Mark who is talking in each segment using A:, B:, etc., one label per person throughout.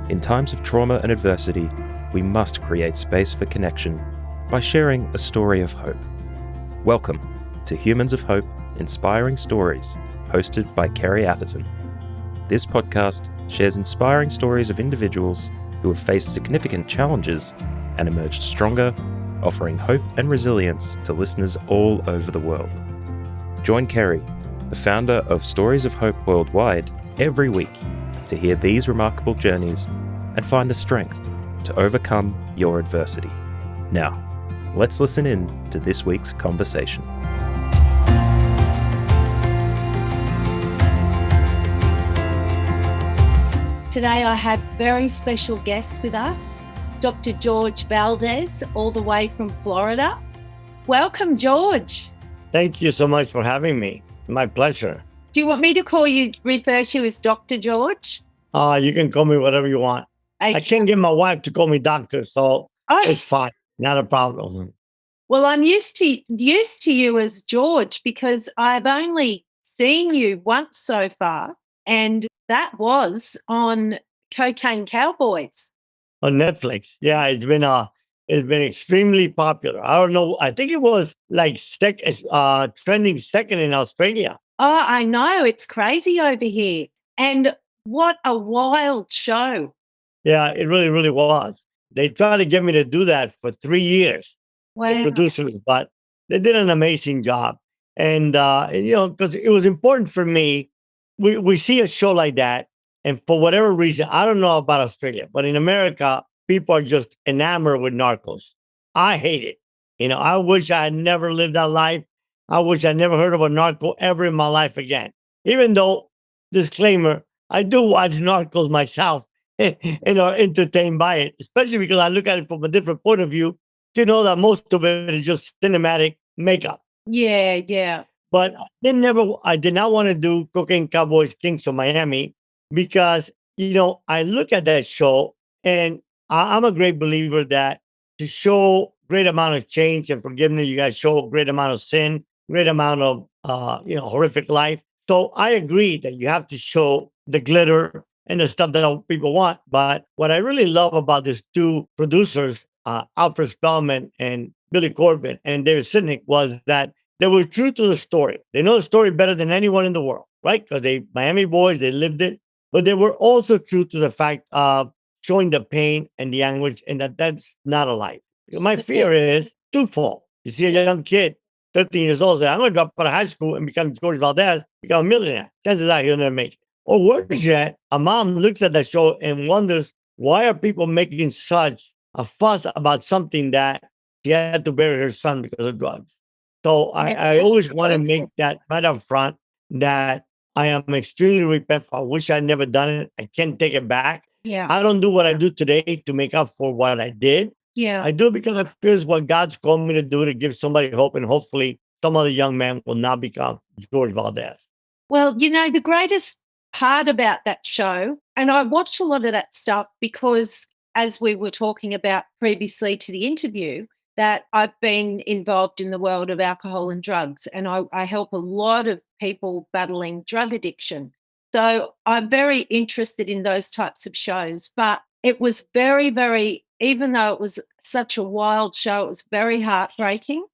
A: In times of trauma and adversity, we must create space for connection by sharing a story of hope. Welcome to Humans of Hope, Inspiring Stories, hosted by Kerry Atherton. This podcast shares inspiring stories of individuals who have faced significant challenges and emerged stronger, offering hope and resilience to listeners all over the world. Join Kerry, the founder of Stories of Hope Worldwide, every week to hear these remarkable journeys and find the strength to overcome your adversity. Now, let's listen in to this week's conversation.
B: Today I have very special guests with us, Dr. Jorge Valdes, all the way from Florida. Welcome, George.
C: Thank you so much for having me. My pleasure.
B: Do you want me to refer to you as Dr. George?
C: You can call me whatever you want. I can't get my wife to call me doctor, so it's fine. Not a problem.
B: Well, I'm used to you as George because I've only seen you once so far, and that was on Cocaine Cowboys.
C: On Netflix. Yeah, it's been extremely popular. I don't know. I think it was like trending second in Australia.
B: Oh, I know. It's crazy over here. And what a wild show.
C: Yeah, it really, really was. They tried to get me to do that for 3 years,
B: Wow.
C: producers, but they did an amazing job. And, because it was important for me, we see a show like that. And for whatever reason, I don't know about Australia, but in America, people are just enamored with narcos. I hate it. I wish I had never lived that life. I wish I never heard of a narco ever in my life again. Even though, disclaimer, I do watch narcos myself and are entertained by it, especially because I look at it from a different point of view to know that most of it is just cinematic makeup.
B: Yeah.
C: But I did not want to do Cocaine Cowboys Kings of Miami because, I look at that show and I'm a great believer that to show great amount of change and forgiveness, you guys show a great amount of sin, great amount of, horrific life. So I agree that you have to show the glitter and the stuff that people want. But what I really love about these two producers, Alfred Spellman and Billy Corbin and David Sidnick, was that they were true to the story. They know the story better than anyone in the world, right? Because Miami boys, they lived it. But they were also true to the fact of showing the pain and the anguish, and that's not a life. My fear is twofold. You see a young kid, 13 years old, say, I'm going to drop out of high school and become Jorge Valdes, become a millionaire. Chances are he'll never make it. Or worse yet, a mom looks at that show and wonders, why are people making such a fuss about something that she had to bury her son because of drugs? So I always want to make that right up front that I am extremely regretful. I wish I'd never done it. I can't take it back.
B: Yeah.
C: I don't do what I do today to make up for what I did.
B: Yeah.
C: I do it because I feel it's what God's called me to do, to give somebody hope, and hopefully some other young man will now become Jorge Valdes.
B: Well, the greatest part about that show, and I watched a lot of that stuff because, as we were talking about previously to the interview, that I've been involved in the world of alcohol and drugs, and I help a lot of people battling drug addiction. So I'm very interested in those types of shows, but it was very, very, even though it was such a wild show, it was very heartbreaking.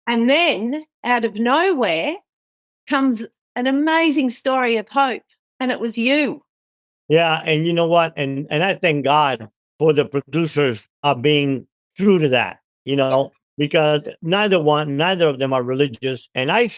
B: And then out of nowhere comes an amazing story of hope, and it was you.
C: Yeah, and you know what? And I thank God for the producers being true to that, because neither of them are religious. And I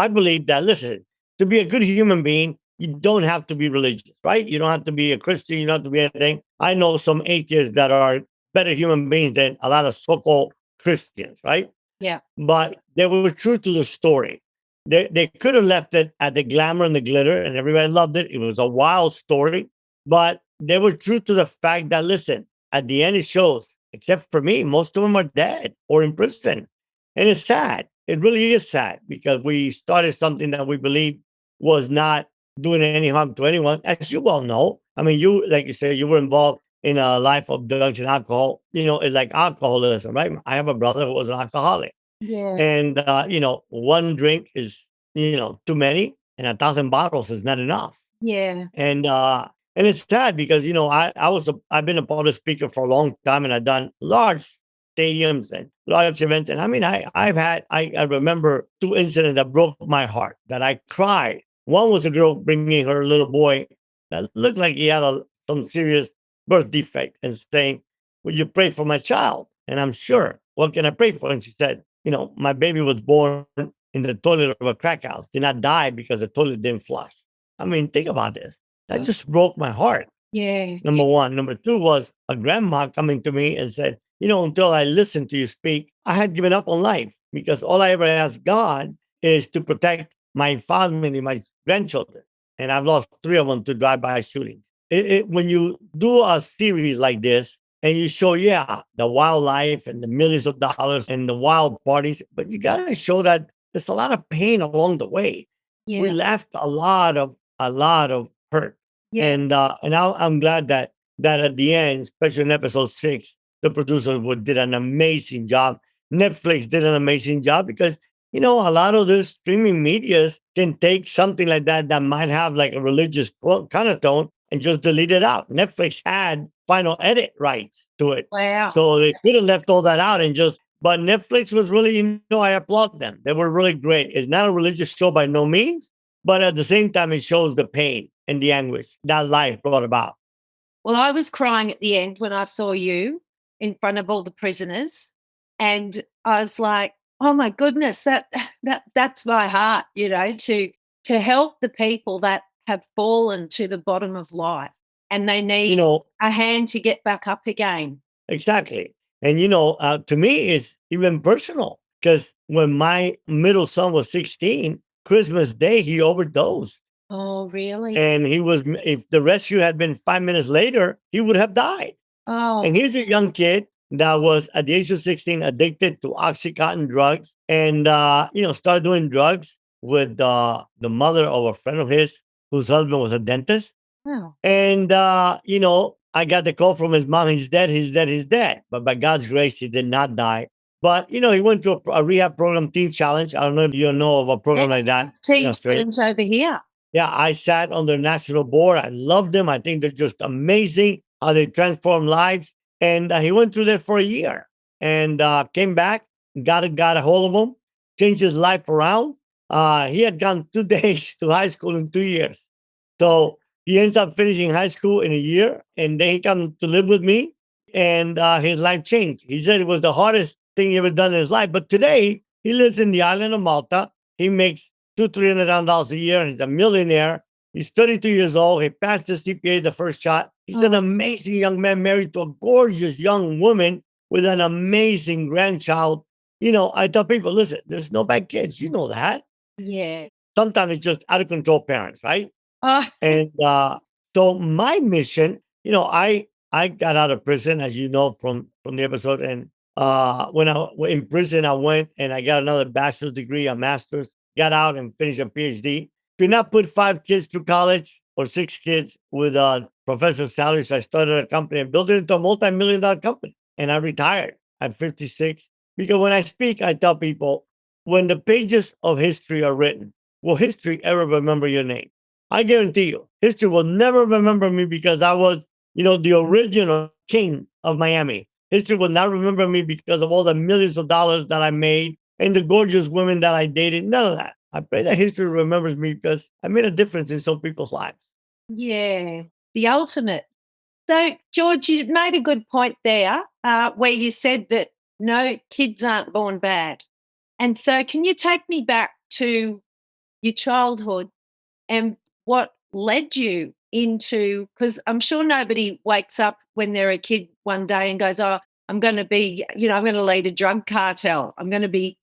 C: believe that, listen, to be a good human being, you don't have to be religious, right? You don't have to be a Christian. You don't have to be anything. I know some atheists that are better human beings than a lot of so-called Christians, right?
B: Yeah.
C: But they were true to the story. They could have left it at the glamour and the glitter, and everybody loved it. It was a wild story, but they were true to the fact that, listen, at the end it shows, except for me, most of them are dead or in prison. And it's sad. It really is sad because we started something that we believe was not doing any harm to anyone. As you well know, I mean, like you said, you were involved in a life of drugs and alcohol. It's like alcoholism, right? I have a brother who was an alcoholic.
B: Yeah.
C: And, one drink is, too many, and 1,000 bottles is not enough.
B: Yeah.
C: And And it's sad because, I've been a public speaker for a long time, and I've done large stadiums and large events. And I mean, I remember two incidents that broke my heart, that I cried. One was a girl bringing her little boy that looked like he had some serious birth defect, and saying, "Would you pray for my child?" And I'm sure, what can I pray for? And she said, "My baby was born in the toilet of a crack house, did not die because the toilet didn't flush." I mean, think about this. That just broke my heart.
B: Yeah.
C: Number one. Number two was a grandma coming to me and said, "Until I listened to you speak, I had given up on life, because all I ever asked God is to protect my family, my grandchildren. And I've lost three of them to drive-by shootings." When you do a series like this and you show, yeah, the wildlife and the millions of dollars and the wild parties, but you got to show that there's a lot of pain along the way. We
B: Yeah.
C: left a lot of hurt.
B: Yeah.
C: And I'm glad that at the end, especially in episode 6, the producers did an amazing job. Netflix did an amazing job, because a lot of the streaming medias can take something like that might have like a religious kind of tone, and just delete it out. Netflix had final edit rights to it,
B: Wow.
C: so they could have left all that out and just. But Netflix was really, I applaud them. They were really great. It's not a religious show by no means, but at the same time, it shows the pain and the anguish that life brought about.
B: Well, I was crying at the end when I saw you in front of all the prisoners, and I was like, "Oh my goodness, that's my heart," to help the people that have fallen to the bottom of life, and they
C: You
B: need
C: know,
B: a hand to get back up again.
C: exactly. And, to me, it's even personal, because when my middle son was 16, Christmas Day, he overdosed.
B: Oh, really?
C: And if the rescue had been 5 minutes later, he would have died.
B: Oh,
C: And here's a young kid that was at the age of 16 addicted to Oxycontin drugs, and, started doing drugs with the mother of a friend of his whose husband was a dentist.
B: wow.
C: And, I got the call from his mom. He's dead. He's dead. He's dead. But by God's grace, he did not die. But, he went to a rehab program, Teen Challenge. I don't know if you know of a
B: Yeah,
C: program like that in
B: tea
C: Australia.
B: challenge over here.
C: Yeah, I sat on their national board. I love them. I think they're just amazing how they transform lives. And he went through there for a year, and came back, got a hold of him, changed his life around. He had gone 2 days to high school in 2 years. So he ends up finishing high school in a year, and then he comes to live with me, and his life changed. He said it was the hardest thing he ever done in his life. But today he lives in the island of Malta. He makes $200,000-300,000 a year. He's a millionaire. He's 32 years old. He passed the CPA the first shot. He's an amazing young man, married to a gorgeous young woman with an amazing grandchild. I tell people, listen, there's no bad kids. You know that.
B: Yeah.
C: Sometimes it's just out of control parents, right?
B: Oh,
C: And so my mission, I got out of prison, as you know from the episode, and when I was in prison, I went and I got another bachelor's degree, a master's, got out and finished a PhD. Could not put 5 kids through college, or 6 kids with a professor's salary. So I started a company and built it into a multi-million-dollar company. And I retired at 56, because when I speak, I tell people, when the pages of history are written, will history ever remember your name? I guarantee you, history will never remember me because I was, the original king of Miami. History will not remember me because of all the millions of dollars that I made and the gorgeous women that I dated. None of that. I pray that history remembers me because I made a difference in some people's lives.
B: yeah. The ultimate. So, George, you made a good point there, where you said that no, kids aren't born bad. And so, can you take me back to your childhood and what led you into? Because I'm sure nobody wakes up when they're a kid one day and goes, "Oh, I'm going to be, I'm going to lead a drug cartel. I'm going to be,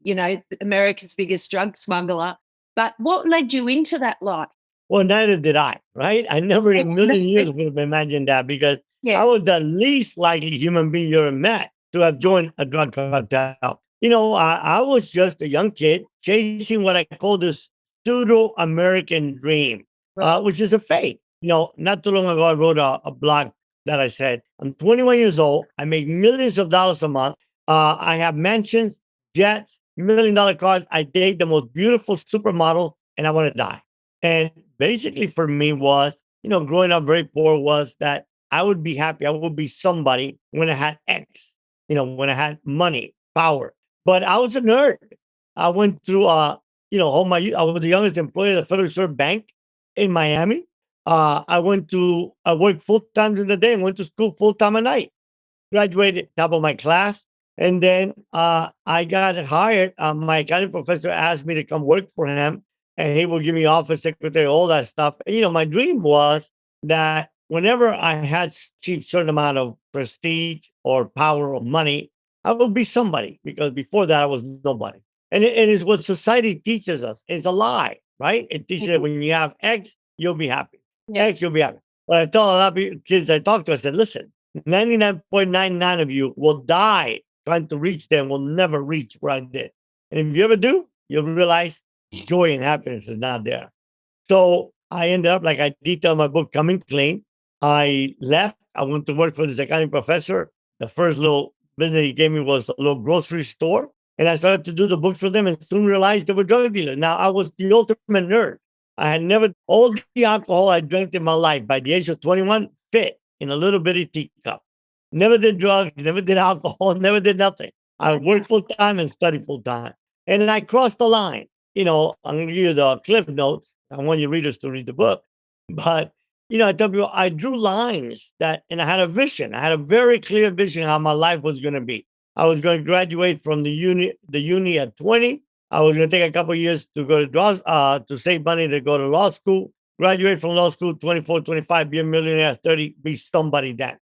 B: America's biggest drug smuggler." But what led you into that life?
C: Well, neither did I, right? I never in a million years would have imagined that, because
B: Yeah.
C: I was the least likely human being you ever met to have joined a drug cartel. I was just a young kid chasing what I call this pseudo American dream, which is a fake. Not too long ago, I wrote a blog that I said, I'm 21 years old. I make millions of dollars a month. I have mansions, jets, $1 million cars. I date the most beautiful supermodel, and I want to die. And basically for me was, growing up very poor was that I would be happy. I would be somebody when I had X, when I had money, power. But I was a nerd. I went through, all my, I was the youngest employee at the Federal Reserve Bank in Miami. I worked full time in the day and went to school full time at night. Graduated top of my class. And then I got hired. My accounting professor asked me to come work for him, and he would give me office secretary, all that stuff. And, my dream was that whenever I had achieved certain amount of prestige or power or money, I would be somebody, because before that I was nobody. And it's what society teaches us. It's a lie, right? It teaches that
B: Mhm.
C: when you have X, you'll be happy.
B: Yeah.
C: X, you'll be happy. But I told a lot of kids I talked to, I said, listen, 99.99 of you will die trying to reach them, will never reach where I did. And if you ever do, you'll realize joy and happiness is not there. So I ended up, like I detailed in my book, Coming Clean. I left. I went to work for this accounting professor. The first little business he gave me was a little grocery store. And I started to do the books for them and soon realized they were drug dealers. Now, I was the ultimate nerd. I had never, all the alcohol I drank in my life by the age of 21 fit in a little bitty teacup. Never did drugs, never did alcohol, never did nothing. I worked full time and studied full time. And I crossed the line. I'm going to give you the cliff notes. I want your readers to read the book. But, I tell people I drew lines and I had a vision. I had a very clear vision how my life was going to be. I was going to graduate from the uni at 20. I was going to take a couple of years to go to save money to go to law school, graduate from law school, 24, 25, be a millionaire at 30, be somebody then.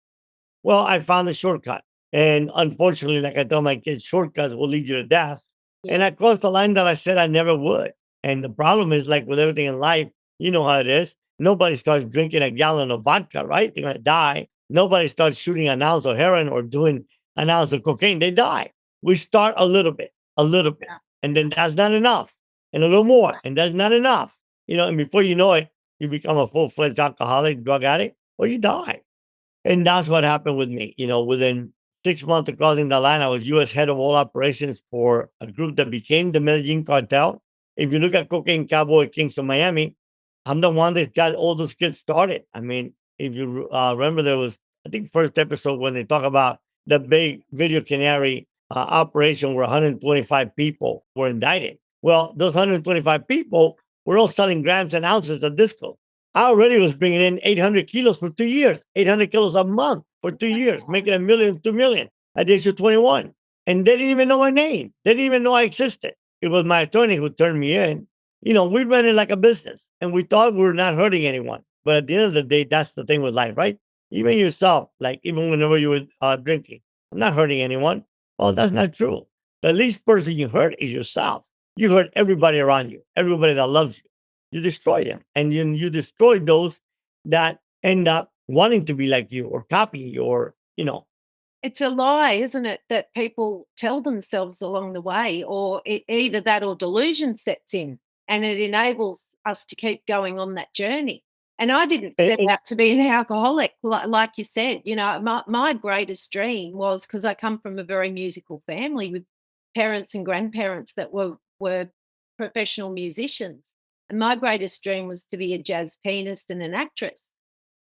C: Well, I found a shortcut. And unfortunately, like I tell my kids, shortcuts will lead you to death.
B: Yeah.
C: And I crossed the line that I said I never would. And the problem is, like with everything in life, you know how it is. Nobody starts drinking a gallon of vodka, right? They're going to die. Nobody starts shooting an ounce of heroin or doing an ounce of cocaine. They die. We start a little bit.
B: Yeah.
C: And then that's not enough. And a little more. And that's not enough. And before you know it, you become a full-fledged alcoholic, drug addict, or you die. And that's what happened with me. Within 6 months of crossing the line, I was U.S. head of all operations for a group that became the Medellin Cartel. If you look at Cocaine Cowboy Kings of Miami, I'm the one that got all those kids started. I mean, if you remember, there was, I think, first episode when they talk about the big video canary operation where 125 people were indicted. Well, those 125 people were all selling grams and ounces of disco. I already was bringing in 800 kilos for 2 years, 800 kilos a month for 2 years, making 1 million, 2 million at the age of 21. And they didn't even know my name. They didn't even know I existed. It was my attorney who turned me in. We ran it like a business and we thought we were not hurting anyone. But at the end of the day, that's the thing with life, right? Even yourself, like even whenever you were drinking, I'm not hurting anyone. Oh, that's not true. The least person you hurt is yourself. You hurt everybody around you, everybody that loves you. You destroy them. And you destroy those that end up wanting to be like you or copying you or.
B: It's a lie, isn't it, that people tell themselves along the way, or either that or delusion sets in and it enables us to keep going on that journey. And I didn't
C: And,
B: set
C: and,
B: out to be an alcoholic, like you said. My greatest dream was, because I come from a very musical family with parents and grandparents that were professional musicians. And my greatest dream was to be a jazz pianist and an actress.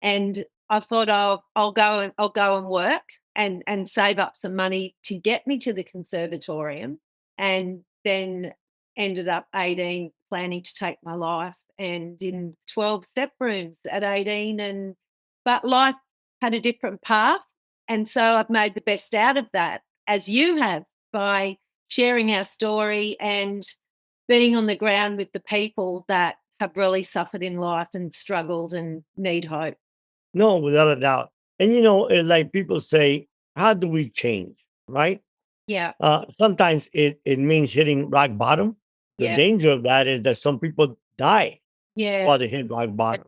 B: And I thought, I'll go and work and save up some money to get me to the conservatorium, and then ended up 18 planning to take my life, and in 12 step rooms at 18. But life had a different path. And so I've made the best out of that, as you have, by sharing our story and being on the ground with the people that have really suffered in life and struggled and need hope.
C: no, without a doubt. And like people say, how do we change? Right?
B: Yeah.
C: Sometimes it means hitting rock bottom. The
B: Yeah.
C: danger of that is that some people die
B: Yeah.
C: while they hit rock bottom.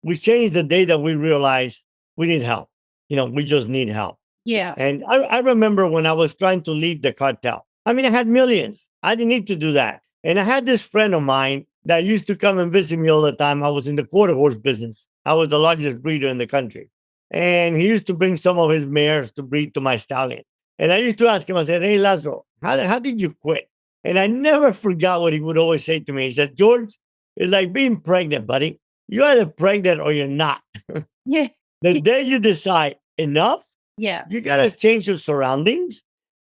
C: We change the day that we realize we need help. We just need help.
B: Yeah.
C: And I remember when I was trying to leave the cartel. I mean, I had millions. I didn't need to do that. And I had this friend of mine that used to come and visit me all the time. I was in the quarter horse business. I was the largest breeder in the country. And he used to bring some of his mares to breed to my stallion. And I used to ask him, I said, hey, Lazo, how did you quit? And I never forgot what he would always say to me. He said, George, it's like being pregnant, buddy. you're either pregnant or you're not.
B: Yeah.
C: The day you decide enough,
B: Yeah.
C: you got to change your surroundings.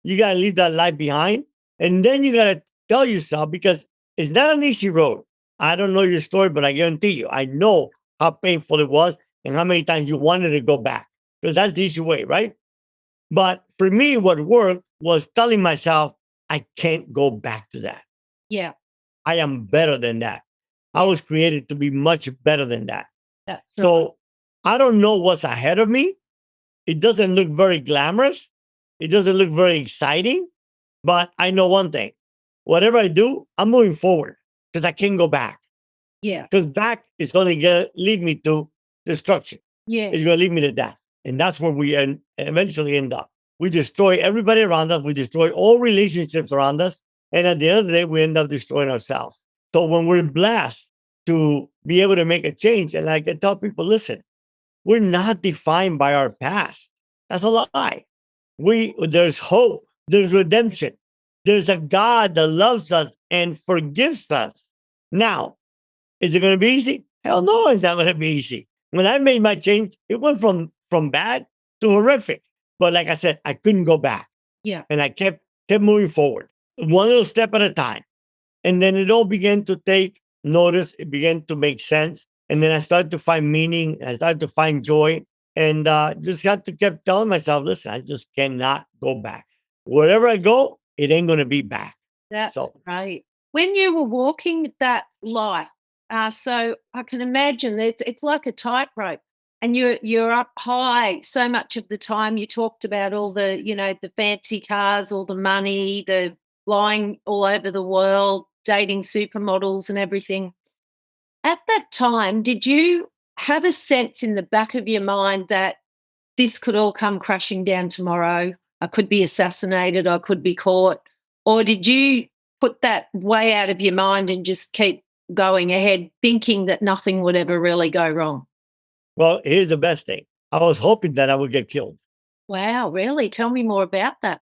C: You got to leave that life behind. And then you got to tell yourself, because it's not an easy road. I don't know your story, but I guarantee you, I know how painful it was and how many times you wanted to go back, because that's the easy way, right? But for me, what worked was telling myself, I can't go back to that.
B: Yeah.
C: I am better than that. I was created to be much better than that.
B: That's right.
C: So I don't know what's ahead of me. It doesn't look very glamorous. It doesn't look very exciting. But I know one thing: whatever I do, I'm moving forward because I can't go back.
B: Yeah.
C: Because back is going to lead me to destruction.
B: Yeah.
C: It's going to lead me to death. And that's where we eventually end up. We destroy everybody around us. We destroy all relationships around us. And at the end of the day, we end up destroying ourselves. So when we're blessed to be able to make a change, and like I tell people, listen, we're not defined by our past. That's a lie. There's hope, there's redemption, there's a God that loves us and forgives us. Now, is it going to be easy? Hell no, it's not going to be easy. When I made my change, it went from bad to horrific. But like I said, I couldn't go back.
B: Yeah.
C: And I kept moving forward, one little step at a time. And then it all began to take notice. It began to make sense. And then I started to find meaning. I started to find joy. And just had to keep telling myself, listen, I just cannot go back. Wherever I go, it ain't going to be back.
B: That's
C: So
B: right. When you were walking that life, so I can imagine that it's like a tightrope, and you're up high so much of the time. You talked about all the, the fancy cars, all the money, the flying all over the world, dating supermodels and everything. At that time, did you have a sense in the back of your mind that this could all come crashing down tomorrow? I could be assassinated, I could be caught. Or did you put that way out of your mind and just keep going ahead, thinking that nothing would ever really go wrong?
C: well, here's the best thing. I was hoping that I would get killed.
B: Wow, really? Tell me more about that.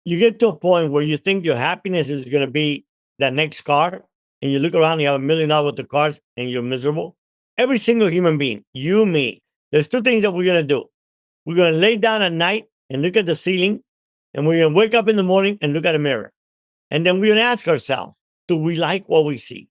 C: You get to a point where you think your happiness is going to be that next car, and you look around, you have $1 million worth of cars, and you're miserable. Every single human being, you, me, there's two things that we're going to do. We're going to lay down at night and look at the ceiling, and we're going to wake up in the morning and look at a mirror. And then we're going to ask ourselves, do we like what we see?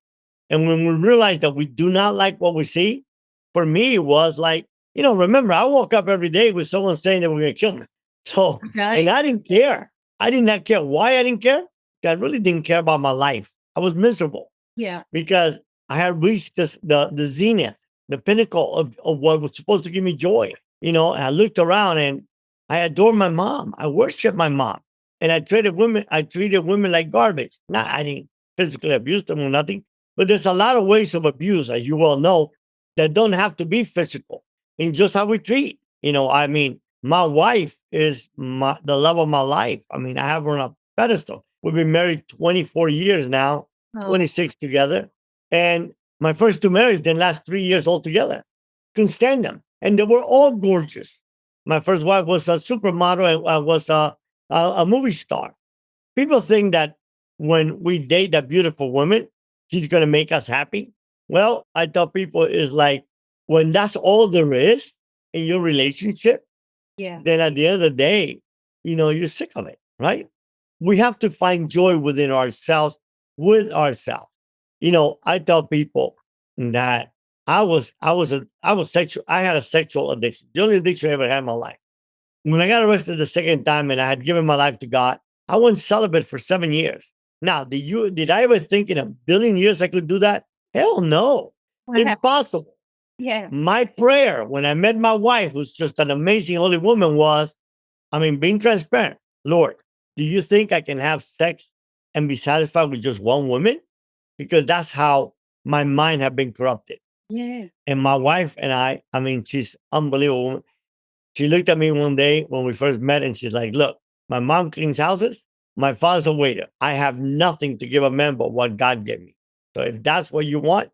C: And when we realize that we do not like what we see, for me, it was like, remember, I woke up every day with someone saying that we're going to kill me. So,
B: Okay.
C: and I didn't care. I did not care. Why I didn't care? I really didn't care about my life. I was miserable
B: Yeah.
C: because I had reached the zenith, the pinnacle of what was supposed to give me joy. And I looked around and I adored my mom. I worshiped my mom. And I treated women like garbage. Not, I didn't physically abuse them or nothing, but there's a lot of ways of abuse, as you well know, that don't have to be physical in just how we treat. I mean, my wife is the love of my life. I mean, I have her on a pedestal. We've been married 24 years now,
B: Oh,
C: 26 together. And my first two marriages didn't last 3 years altogether. Couldn't stand them. And they were all gorgeous. My first wife was a supermodel and was a movie star. People think that when we date a beautiful woman, she's going to make us happy. Well, I tell people it's like when that's all there is in your relationship,
B: yeah.
C: then at the end of the day, you're sick of it, right? We have to find joy within ourselves, with ourselves. I tell people that I was sexual. I had a sexual addiction, the only addiction I ever had in my life. When I got arrested the second time and I had given my life to God, I went celibate for 7 years. Now, did I ever think in a billion years I could do that? Hell no.
B: What happened?
C: Impossible.
B: Yeah.
C: My prayer when I met my wife, who's just an amazing holy woman, was, being transparent. Lord, do you think I can have sex and be satisfied with just one woman? Because that's how my mind had been corrupted.
B: Yeah.
C: And my wife and she's unbelievable. She looked at me one day when we first met and she's like, look, my mom cleans houses. My father's a waiter. I have nothing to give a man but what God gave me. So if that's what you want,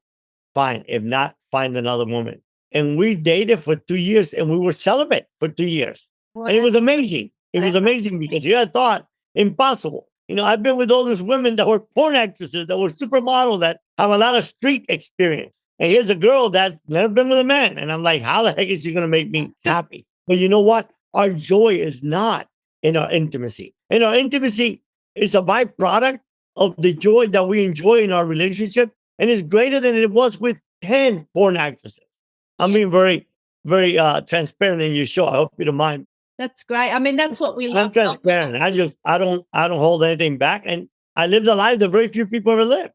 C: fine. If not, find another woman. And we dated for 2 years and we were celibate for 2 years.
B: What
C: And it was
B: happened?
C: amazing. It was amazing because you had thought impossible. I've been with all these women that were porn actresses, that were supermodels, that have a lot of street experience. And here's a girl that's never been with a man. And I'm like, how the heck is she going to make me happy? But you know what? Our joy is not in our intimacy. And our intimacy is a byproduct of the joy that we enjoy in our relationship. And it's greater than it was with 10 porn actresses. I'm
B: Yeah.
C: being very, very transparent in your show. I hope you don't mind.
B: That's great. I mean, that's what we
C: I'm
B: love.
C: transparent. I don't hold anything back. And I live the life that very few people ever live.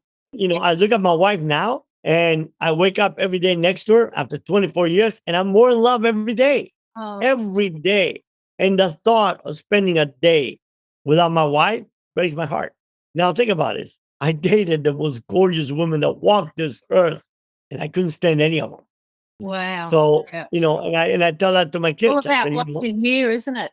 C: I look at my wife now and I wake up every day next to her after 24 years, and I'm more in love every day.
B: Oh,
C: Every day. And the thought of spending a day without my wife breaks my heart. Now think about it. I dated the most gorgeous woman that walked this earth, and I couldn't stand any of them.
B: wow.
C: So,
B: Yeah.
C: and I tell that to my
B: All
C: kids. I
B: about
C: said,
B: what's in here, isn't it?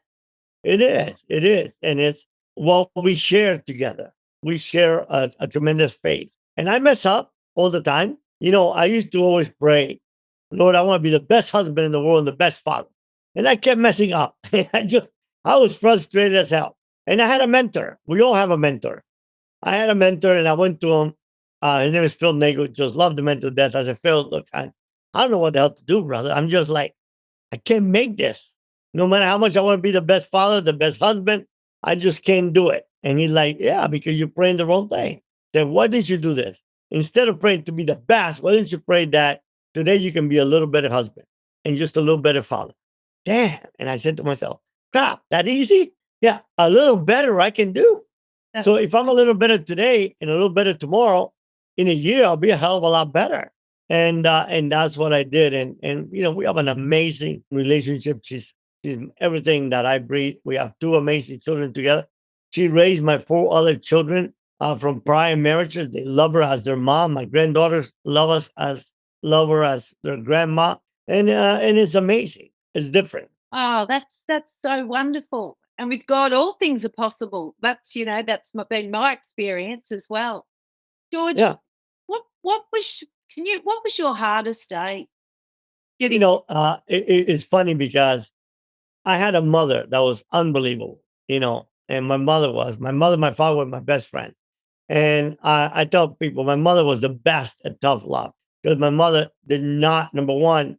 C: it is. And it's what we share together. We share a tremendous faith. And I mess up all the time. I used to always pray, Lord, I want to be the best husband in the world and the best father. And I kept messing up. I was frustrated as hell. And I had a mentor. We all have a mentor. I had a mentor and I went to him. His name is Phil Nagle. Just loved the mentor to death. I said, Phil, look, I don't know what the hell to do, brother. I'm just like, I can't make this. No matter how much I want to be the best father, the best husband, I just can't do it. And he's like, yeah, because you're praying the wrong thing. Then why didn't you do this? Instead of praying to be the best, why didn't you pray that today you can be a little better husband and just a little better father? Damn. And I said to myself, crap, that easy? Yeah, a little better I can do. So if I'm a little better today and a little better tomorrow, in a year I'll be a hell of a lot better. And that's what I did. And we have an amazing relationship. She's everything that I breathe. We have two amazing children together. She raised my four other children from prior marriages. They love her as their mom. My granddaughters love her as their grandma. And it's amazing. It's different.
B: Oh, that's so wonderful. And with God, all things are possible. That's been my experience as well. George,
C: Yeah.
B: what was your hardest day?
C: You
B: Getting
C: know, it's funny because I had a mother that was unbelievable, and my father were my best friend. And I tell people my mother was the best at tough love because my mother did not, number one,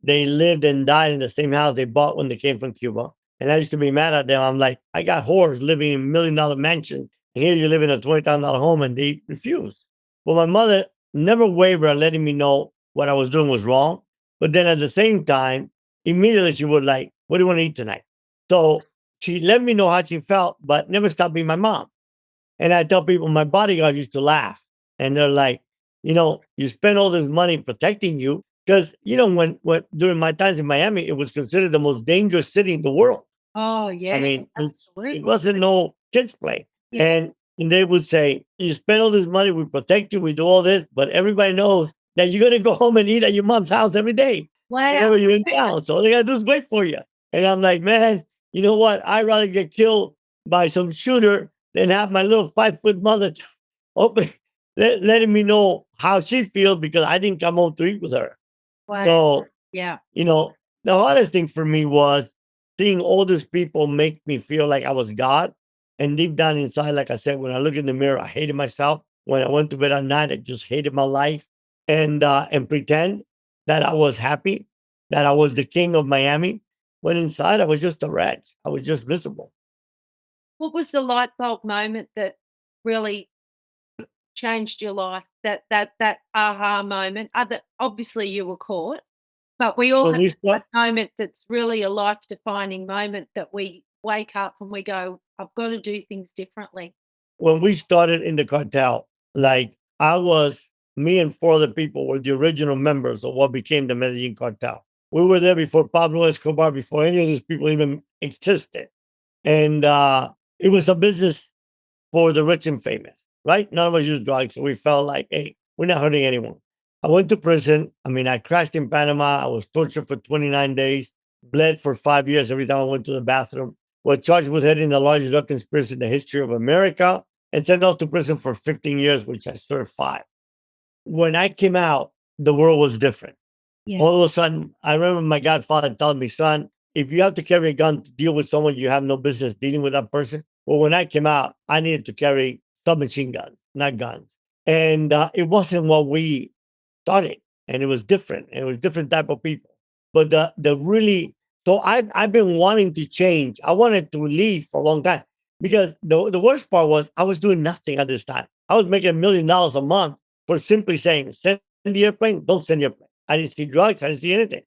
C: they lived and died in the same house they bought when they came from Cuba. And I used to be mad at them. I'm like, I got whores living in $1 million mansions. And here you live in a $20,000 home and they refuse. Well, my mother never wavered letting me know what I was doing was wrong. But then at the same time, immediately she would like, what do you want to eat tonight? So she let me know how she felt, but never stopped being my mom. And I tell people my bodyguards used to laugh. And they're like, you spend all this money protecting you. Because, when during my times in Miami, it was considered the most dangerous city in the world.
B: Oh,
C: I
B: yeah,
C: mean, it
B: absolutely.
C: wasn't no kids play.
B: Yeah.
C: And they would say, you spend all this money, we protect you, we do all this, but everybody knows that you're gonna go home and eat at your mom's house every day
B: Wow.
C: whenever you're in town. So all they gotta do is wait for you. And I'm like, man, you know what? I'd rather get killed by some shooter than have my little 5-foot mother open, letting me know how she feels because I didn't come home to eat with her.
B: Wow.
C: So,
B: Yeah.
C: the hardest thing for me was seeing all these people make me feel like I was God. And deep down inside, like I said, when I look in the mirror, I hated myself. When I went to bed at night, I just hated my life and pretend that I was happy, that I was the king of Miami. When inside, I was just a wretch. I was just miserable.
B: What was the light bulb moment that really changed your life? That aha moment. Obviously you were caught, but we all
C: When
B: have
C: we
B: that
C: start,
B: moment that's really a life defining moment that we wake up and we go, I've got to do things differently.
C: when we started in the cartel, like me and four other people were the original members of what became the Medellin Cartel. We were there before Pablo Escobar, before any of these people even existed. And it was a business for the rich and famous, right? None of us used drugs. So we felt like, hey, we're not hurting anyone. I went to prison. I mean, I crashed in Panama. I was tortured for 29 days, bled for 5 years every time I went to the bathroom, was charged with heading the largest drug conspiracy in the history of America, and sent off to prison for 15 years, which I served 5. When I came out, the world was different.
B: Yeah.
C: All of a sudden, I remember my godfather telling me, son, if you have to carry a gun to deal with someone, you have no business dealing with that person. Well, when I came out, I needed to carry submachine guns, not guns. And it wasn't what we started, and it was different. And it was different type of people. But the really so I've been wanting to change. I wanted to leave for a long time because the worst part was I was doing nothing at this time. I was making $1 million a month for simply saying, send the airplane, don't send the airplane. I didn't see drugs, I didn't see anything.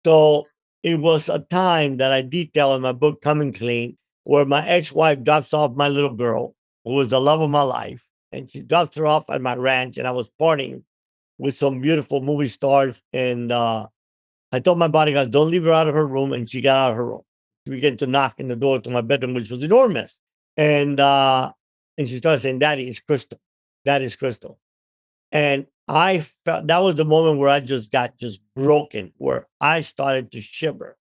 C: So it was a time that I detail in my book, Coming Clean, where my ex-wife drops off my little girl, who was the love of my life. And she drops her off at my ranch, and I was partying with some beautiful movie stars. And I told my bodyguards, don't leave her out of her room. And she got out of her room. She began to knock in the door to my bedroom, which was enormous. And she started saying, Daddy, it's Crystal. That is Crystal. And I felt that was the moment where I just got just broken, where I started to shiver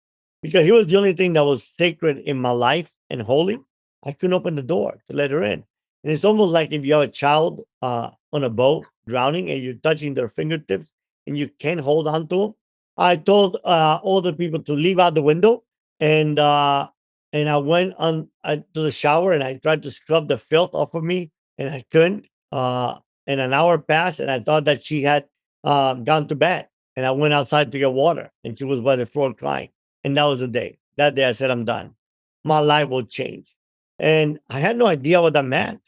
C: because he was the only thing that was sacred in my life and holy. I couldn't open the door to let her in. And it's almost like if you have a child on a boat drowning and you're touching their fingertips and you can't hold on to them. I told all the people to leave out the window, and I went to the shower and I tried to scrub the filth off of me, and I couldn't. And an hour passed, and I thought that she had gone to bed. And I went outside to get water, and she was by the floor crying. And that was the day. That day, I said, I'm done. My life will change. And I had no idea what that meant.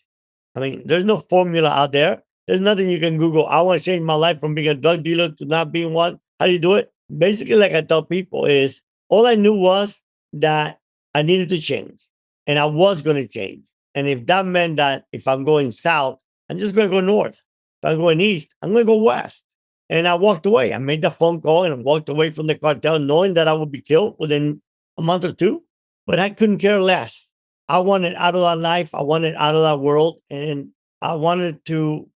C: I mean, there's no formula out there. There's nothing you can Google. I want to change my life from being a drug dealer to not being one. How do you do it? Basically, like I tell people, is all I knew was that I needed to change, and I was going to change. And if that meant that if I'm going south, I'm just going to go north. If I'm going east, I'm going to go west. And I walked away. I made the phone call and walked away from the cartel, knowing that I would be killed within a month or two. But I couldn't care less. I wanted out of that life. I wanted out of that world. And I wanted to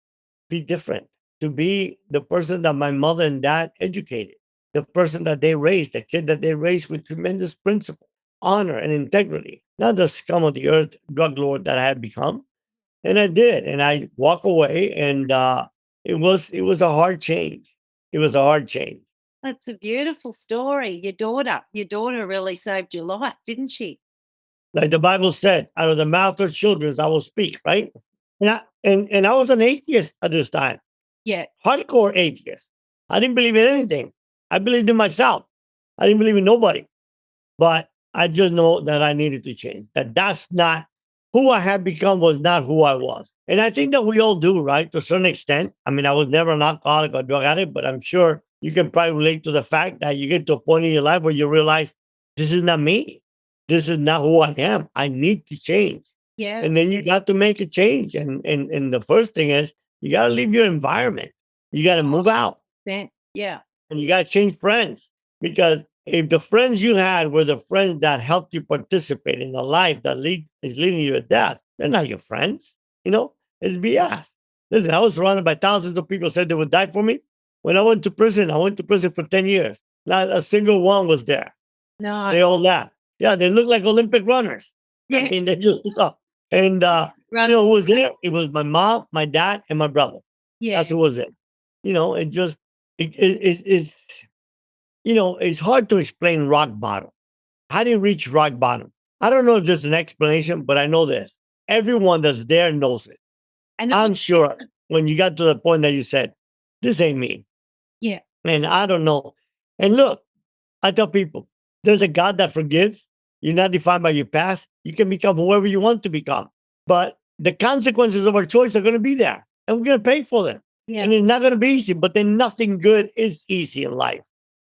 C: be different, to be the person that my mother and dad educated, the person that they raised, the kid that they raised with tremendous principle, honor, and integrity, not the scum of the earth drug lord that I had become. And I did, and I walk away, and it was a hard change. It was a hard change.
B: That's a beautiful story. Your daughter really saved your life, didn't she?
C: Like the Bible said, out of the mouth of children I will speak, right? And I was an atheist at this time,
B: Yeah.
C: hardcore atheist. I didn't believe in anything. I believed in myself. I didn't believe in nobody. But I just know that I needed to change. That's not who I had become, was not who I was. And I think that we all do, right? To a certain extent. I mean, I was never an alcoholic or drug addict, but I'm sure you can probably relate to the fact that you get to a point in your life where you realize this is not me. This is not who I am. I need to change.
B: Yeah.
C: And then you got to make a change. And the first thing is you got to leave your environment. You got to move out,
B: Yeah.
C: and you got to change friends, because if the friends you had were the friends that helped you participate in the life that is leading you to death, they're not your friends. It's BS. Listen, I was surrounded by thousands of people said they would die for me. When I went to prison for 10 years. Not a single one was there.
B: No.
C: They all left. Yeah, they look like Olympic runners. I
B: Yeah.
C: mean, they just look. And who was there? It was my mom, my dad, and my brother.
B: Yeah.
C: That's who was it. It just it's it's hard to explain rock bottom. How do you reach rock bottom? I don't know if there's an explanation, but I know this. Everyone that's there knows it.
B: And
C: I'm sure when you got to the point that you said, this ain't me.
B: yeah.
C: And I don't know. And look, I tell people, there's a God that forgives. You're not defined by your past. You can become whoever you want to become. But the consequences of our choice are going to be there, and we're going to pay for them.
B: Yeah.
C: And it's not going to be easy, but then nothing good is easy in life.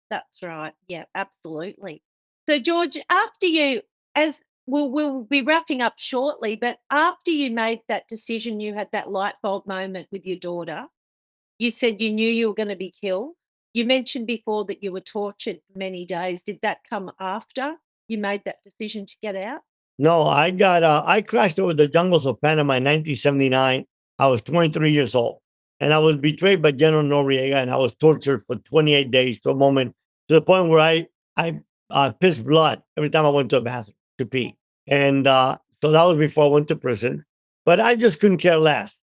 B: That's right. Yeah, absolutely. So, George, after you, as we'll be wrapping up shortly, but after you made that decision, you had that light bulb moment with your daughter. You said you knew you were going to be killed. You mentioned before that you were tortured for many days. Did that come after you made that decision to get out?
C: No, I crashed over the jungles of Panama in 1979. I was 23 years old, and I was betrayed by General Noriega, and I was tortured for 28 days to the point where I pissed blood every time I went to a bathroom to pee. And so that was before I went to prison. But I just couldn't care less.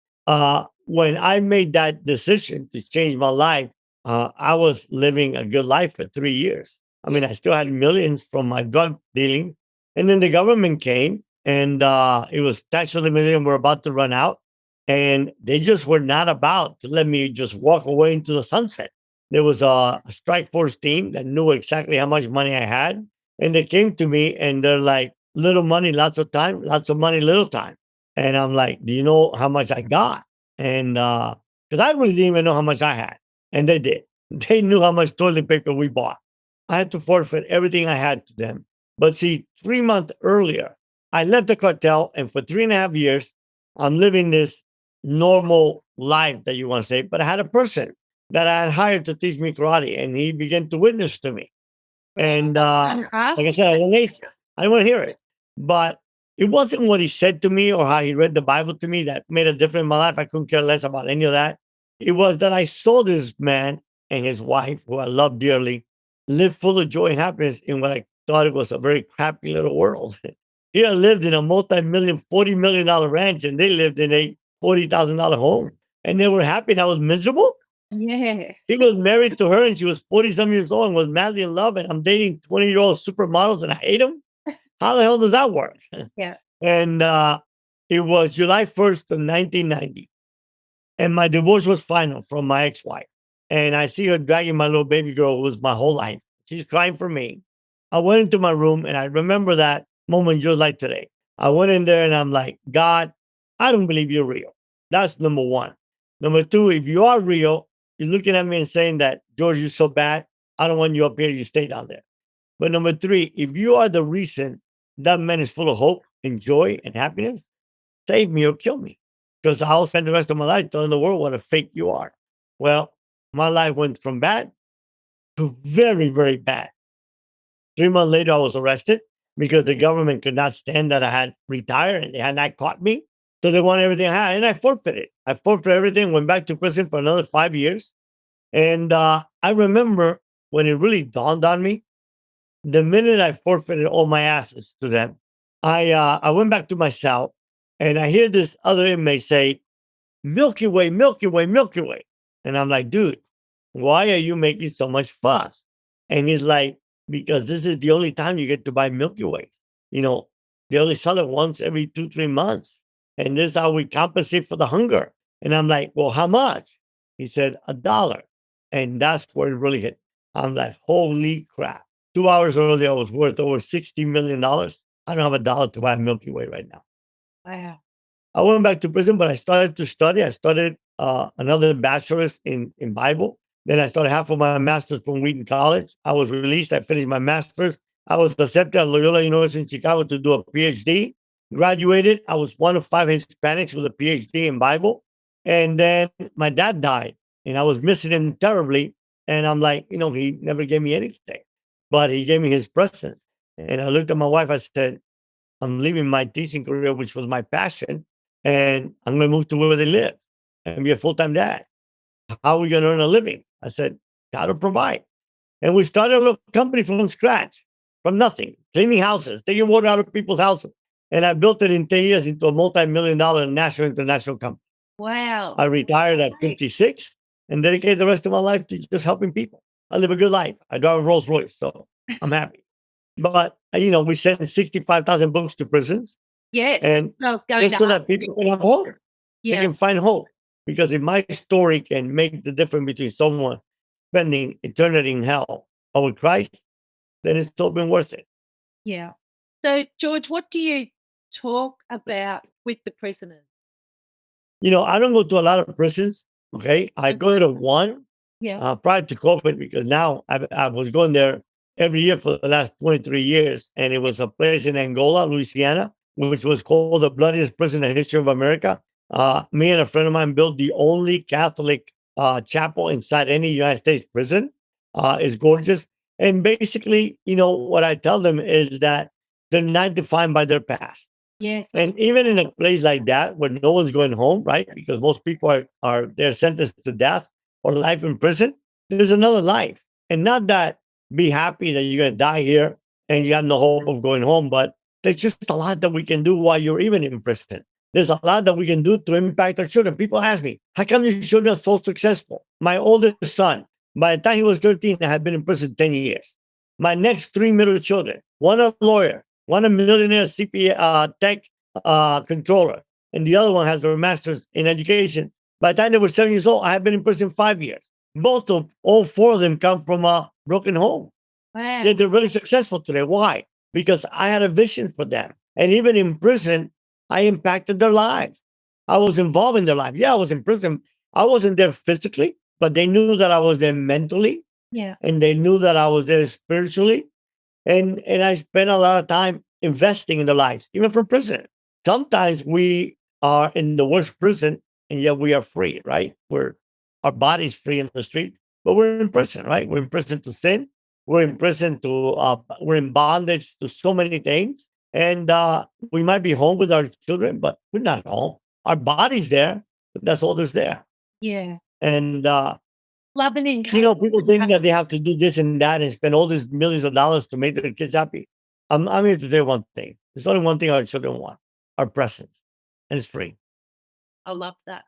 C: When I made that decision to change my life, I was living a good life for 3 years. I mean, I still had millions from my drug dealing. And then the government came, and it was statute of limitation were about to run out. And they just were not about to let me just walk away into the sunset. There was a strike force team that knew exactly how much money I had. And they came to me and they're like, little money, lots of time, lots of money, little time. And I'm like, do you know how much I got? And because I really didn't even know how much I had. And they did. They knew how much toilet paper we bought. I had to forfeit everything I had to them. But see, 3 months earlier, I left the cartel. And for 3.5 years, I'm living this normal life that you want to say. But I had a person that I had hired to teach me karate, and he began to witness to me. And like I
B: Fantastic.
C: said, I didn't want to hear it, but it wasn't what he said to me or how he read the Bible to me that made a difference in my life. I couldn't care less about any of that. It was that I saw this man and his wife, who I love dearly, live full of joy and happiness in what I thought it was a very crappy little world. Here I lived in a multi-million, $40 million ranch, and they lived in a $40,000 home, and they were happy, and I was miserable.
B: Yeah.
C: He was married to her and she was 40 some years old and was madly in love. And I'm dating 20-year-old supermodels and I hate them. How the hell does that work?
B: Yeah.
C: And it was July 1st of 1990. And my divorce was final from my ex wife. And I see her dragging my little baby girl, who was my whole life. She's crying for me. I went into my room and I remember that moment just like today. I went in there and I'm like, God, I don't believe you're real. That's number one. Number two, if you are real, you're looking at me and saying that, George, you're so bad. I don't want you up here. You stay down there. But number three, if you are the reason that man is full of hope and joy and happiness, save me or kill me. Because I'll spend the rest of my life telling the world what a fake you are. Well, my life went from bad to very, very bad. 3 months later, I was arrested because the government could not stand that I had retired and they had not caught me. So they wanted everything I had, and I forfeited. I forfeited everything, went back to prison for another 5 years. And I remember when it really dawned on me, the minute I forfeited all my assets to them, I went back to my cell and I hear this other inmate say, Milky Way, Milky Way, Milky Way. And I'm like, dude, why are you making so much fuss? And he's like, because this is the only time you get to buy Milky Way. You know, they only sell it once every 2, 3 months. And this is how we compensate for the hunger. And I'm like, well, how much? He said, $1. And that's where it really hit. I'm like, holy crap. 2 hours earlier, I was worth over $60 million. I don't have a dollar to buy a Milky Way right now.
B: Wow.
C: I went back to prison, but I started to study. I started another bachelor's in Bible. Then I started half of my master's from Wheaton College. I was released. I finished my master's. I was accepted at Loyola University in Chicago to do a PhD. Graduated. I was one of 5 Hispanics with a PhD in Bible. And then my dad died, and I was missing him terribly. And I'm like, he never gave me anything, but he gave me his presence. And I looked at my wife. I said, I'm leaving my teaching career, which was my passion, and I'm going to move to where they live and be a full time dad. How are we going to earn a living? I said, got to provide. And we started a little company from scratch, from nothing, cleaning houses, taking water out of people's houses. And I built it in 10 years into a multi-million-dollar national, international company.
B: Wow.
C: I retired at 56 and dedicated the rest of my life to just helping people. I live a good life. I drive a Rolls Royce, so I'm happy. But, we send 65,000 books to prisons,
B: Yes.
C: and
B: I was going
C: just
B: to
C: so
B: ask
C: that people
B: you.
C: can have hope. They
B: Yeah.
C: can find hope. Because if my story can make the difference between someone spending eternity in hell or with Christ, then it's still been worth it.
B: Yeah. So, George, what do you talk about with the prisoners?
C: I don't go to a lot of prisons. Okay. I go to one
B: Yeah.
C: prior to COVID, because now I was going there every year for the last 23 years. And it was a place in Angola, Louisiana, which was called the bloodiest prison in the history of America. Me and a friend of mine built the only Catholic chapel inside any United States prison. It's gorgeous. And basically, what I tell them is that they're not defined by their past.
B: Yes.
C: And even in a place like that where no one's going home, right? Because most people are they're sentenced to death or life in prison, there's another life. And not that be happy that you're gonna die here and you have no hope of going home, but there's just a lot that we can do while you're even in prison. There's a lot that we can do to impact our children. People ask me, how come your children are so successful? My oldest son, by the time he was 13, I had been in prison 10 years. My next three middle children, one a lawyer, one a millionaire CPA tech controller, and the other one has a master's in education. By the time they were 7 years old, I had been in prison 5 years. all four of them come from a broken home.
B: Wow.
C: They're really successful today. Why? Because I had a vision for them. And even in prison, I impacted their lives. I was involved in their life. Yeah, I was in prison. I wasn't there physically, but they knew that I was there mentally,
B: Yeah.
C: and they knew that I was there spiritually. And I spent a lot of time investing in their lives, even from prison. Sometimes we are in the worst prison, and yet we are free, right? Our body's free in the street, but we're in prison, right? We're in prison to sin. We're in prison to we're in bondage to so many things. And we might be home with our children, but we're not home. Our body's there, but that's all there's there.
B: Yeah.
C: And
B: Love and
C: people think that they have to do this and that and spend all these millions of dollars to make their kids happy. I'm here to say one thing. There's only one thing our children want: our presence, and it's free.
B: I love that.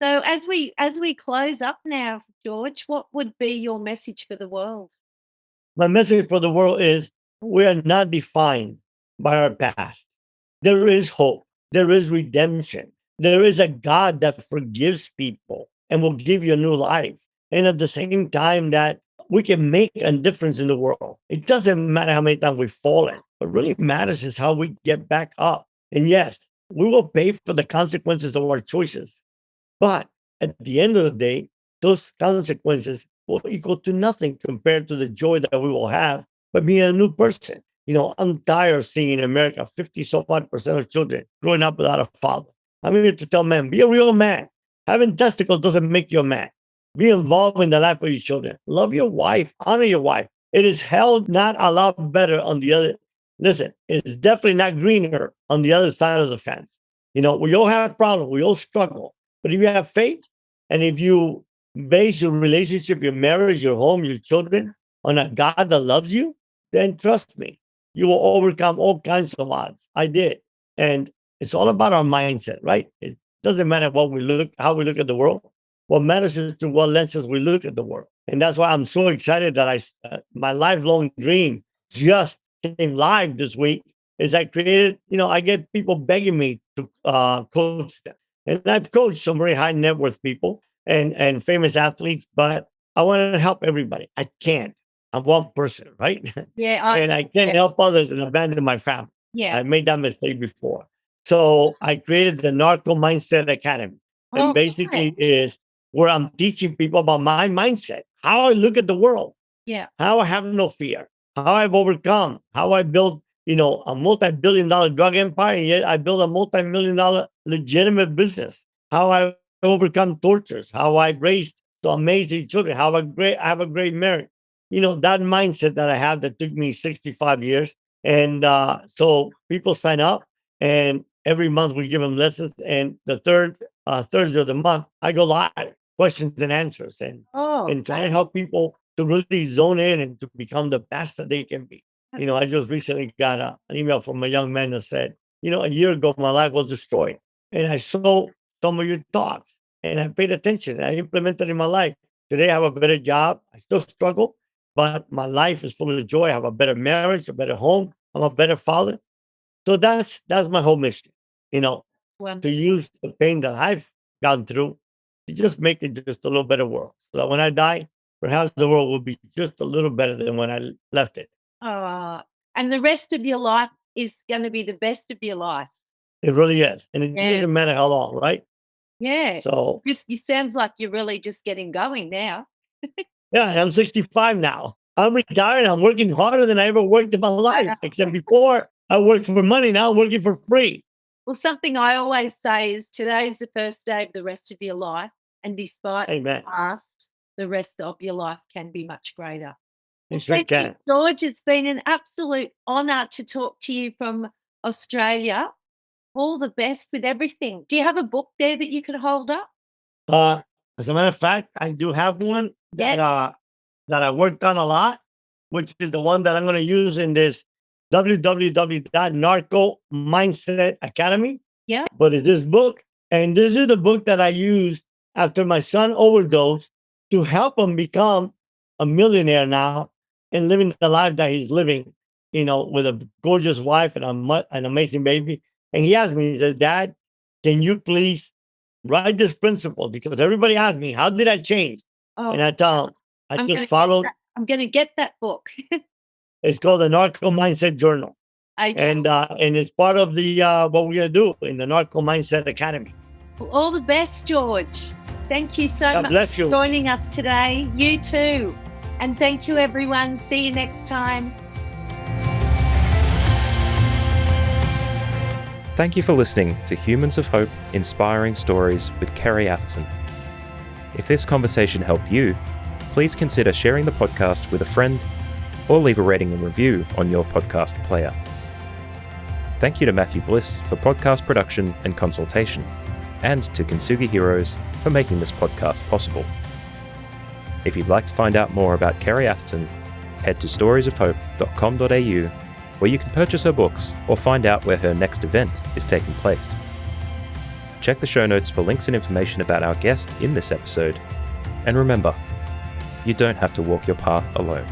B: So as we close up now, George, what would be your message for the world?
C: My message for the world is we are not defined by our past. There is hope. There is redemption. There is a God that forgives people and will give you a new life. And at the same time, that we can make a difference in the world. It doesn't matter how many times we've fallen. What really matters is how we get back up. And yes, we will pay for the consequences of our choices. But at the end of the day, those consequences will equal to nothing compared to the joy that we will have by being a new person. I'm tired of seeing in America 50 so much percent of children growing up without a father. I'm here to tell men, be a real man. Having testicles doesn't make you a man. Be involved in the life of your children. Love your wife. Honor your wife. It is held not a lot better on the other. Listen, it's definitely not greener on the other side of the fence. We all have problems. We all struggle. But if you have faith, and if you base your relationship, your marriage, your home, your children on a God that loves you, then trust me, you will overcome all kinds of odds. I did. And it's all about our mindset, right? It doesn't matter how we look at the world. What matters is to what lenses we look at the world. And that's why I'm so excited that my lifelong dream just came live this week. Is I created, I get people begging me to coach them. And I've coached some very high net worth people and famous athletes, but I want to help everybody. I can't. I'm one person, right?
B: Yeah,
C: And I can't help others and abandon my family.
B: yeah.
C: I made that mistake before. So I created the Narco Mindset Academy. And
B: Oh,
C: basically
B: right.
C: is where I'm teaching people about my mindset, how I look at the world,
B: Yeah.
C: how I have no fear, how I've overcome, how I built, a multi-billion-dollar drug empire, and yet I built a multi-million-dollar legitimate business, how I overcome tortures, how I raised so amazing children, I have a great marriage. That mindset that I have that took me 65 years. And so people sign up, and every month we give them lessons. And the third Thursday of the month, I go live, questions and answers, and
B: Oh,
C: try to help people to really zone in and to become the best that they can be.
B: that's
C: I just recently got an email from a young man that said, a year ago my life was destroyed, and I saw some of your talks, and I paid attention, and I implemented in my life. Today I have a better job. I still struggle, but my life is full of joy. I have a better marriage, a better home. I'm a better father. So that's my whole mission. You know,
B: one.
C: to use the pain that I've gone through to just make it just a little better world. So that when I die, perhaps the world will be just a little better than when I left it.
B: Oh, and the rest of your life is going to be the best of your life.
C: It really is. And it
B: Yeah.
C: doesn't matter how long, right?
B: Yeah.
C: So
B: Just you sounds like you're really just getting going now.
C: yeah, I'm 65 now. I'm retired. I'm working harder than I ever worked in my life. Except before I worked for money, now I'm working for free.
B: Well, something I always say is today's the first day of the rest of your life, and despite
C: Amen.
B: the past, the rest of your life can be much greater.
C: It
B: Well,
C: sure
B: thank you,
C: can.
B: George. It's been an absolute honour to talk to you from Australia. All the best with everything. Do you have a book there that you could hold up?
C: Uh, as a matter of fact, I do have one
B: Yeah.
C: that I worked on a lot, which is the one that I'm going to use in this www.narco mindset academy.
B: Yeah.
C: But it's this book, and this is the book that I used after my son overdosed to help him become a millionaire now and living the life that he's living, with a gorgeous wife and an amazing baby. And he asked me, he said, Dad, can you please write this principle? Because everybody asked me, how did I change?
B: Oh,
C: And I tell them, I
B: I'm
C: just followed.
B: I'm going to get that book.
C: It's called the Narco Mindset Journal.
B: Okay.
C: And it's part of the what we're gonna do in the Narco Mindset Academy.
B: Well, all the best, George. Thank you so
C: God
B: much
C: bless
B: for
C: you.
B: joining us today. You too. And thank you, everyone. See you next time.
A: Thank you for listening to Humans of Hope Inspiring Stories with Kerry Atherton. If this conversation helped you, please consider sharing the podcast with a friend or leave a rating and review on your podcast player. Thank you to Matthew Bliss for podcast production and consultation, and to Kintsugi Heroes for making this podcast possible. If you'd like to find out more about Kerry Atherton, head to storiesofhope.com.au, where you can purchase her books or find out where her next event is taking place. Check the show notes for links and information about our guest in this episode. And remember, you don't have to walk your path alone.